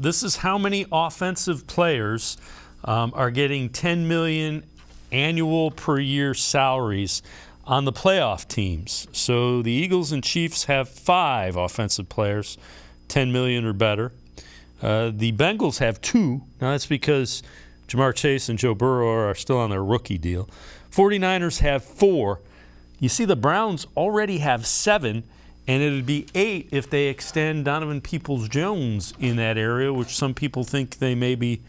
this is how many offensive players are getting $10 million annual per year salaries on the playoff teams. So the Eagles and Chiefs have 5 offensive players, $10 million or better. The Bengals have 2. Now that's because Jamar Chase and Joe Burrow are still on their rookie deal. 49ers have 4. You see the Browns already have 7, and it would be 8 if they extend Donovan Peoples-Jones in that area, which some people think they may be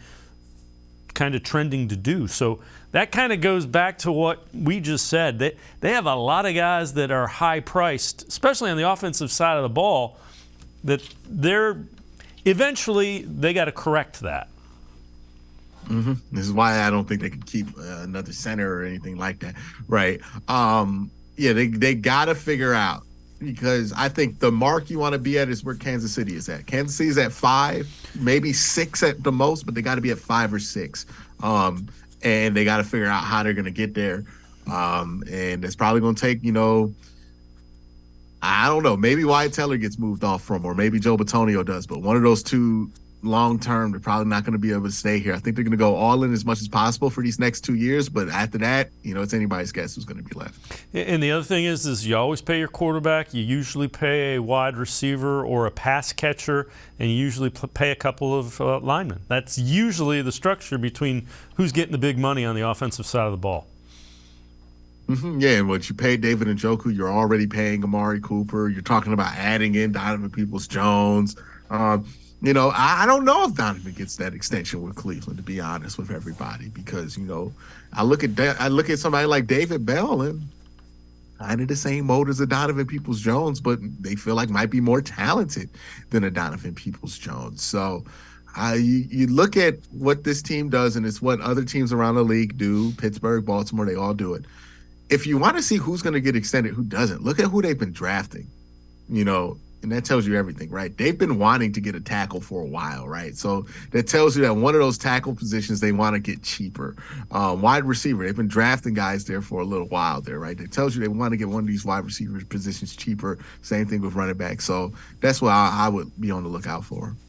kind of trending to do. So that kind of goes back to what we just said. They have a lot of guys that are high-priced, especially on the offensive side of the ball, that eventually they got to correct that. Mm-hmm. This is why I don't think they could keep another center or anything like that, right? They got to figure out, because I think the mark you want to be at is where Kansas City is at. Kansas City is at 5, maybe 6 at the most, but they got to be at 5 or 6. And they got to figure out how they're going to get there. And it's probably going to take, I don't know, maybe Wyatt Teller gets moved off from, or maybe Joe Bitonio does, but one of those two long-term, they're probably not going to be able to stay here. I think they're going to go all in as much as possible for these next 2 years, but after that, it's anybody's guess who's going to be left. And the other thing is you always pay your quarterback, you usually pay a wide receiver or a pass catcher, and you usually pay a couple of linemen. That's usually the structure between who's getting the big money on the offensive side of the ball. Mm-hmm. Yeah, and what you pay David Njoku, you're already paying Amari Cooper. You're talking about adding in Donovan Peoples-Jones. I don't know if Donovan gets that extension with Cleveland, to be honest with everybody, because I look at somebody like David Bell and kind of the same mold as a Donovan Peoples-Jones, but they feel like might be more talented than a Donovan Peoples-Jones. So you look at what this team does, and it's what other teams around the league do. Pittsburgh, Baltimore, they all do it. If you want to see who's going to get extended, who doesn't, look at who they've been drafting, and that tells you everything, right? They've been wanting to get a tackle for a while, right? So that tells you that one of those tackle positions they want to get cheaper. Wide receiver, they've been drafting guys there for a little while there, right? That tells you they want to get one of these wide receiver positions cheaper. Same thing with running back. So that's what I would be on the lookout for.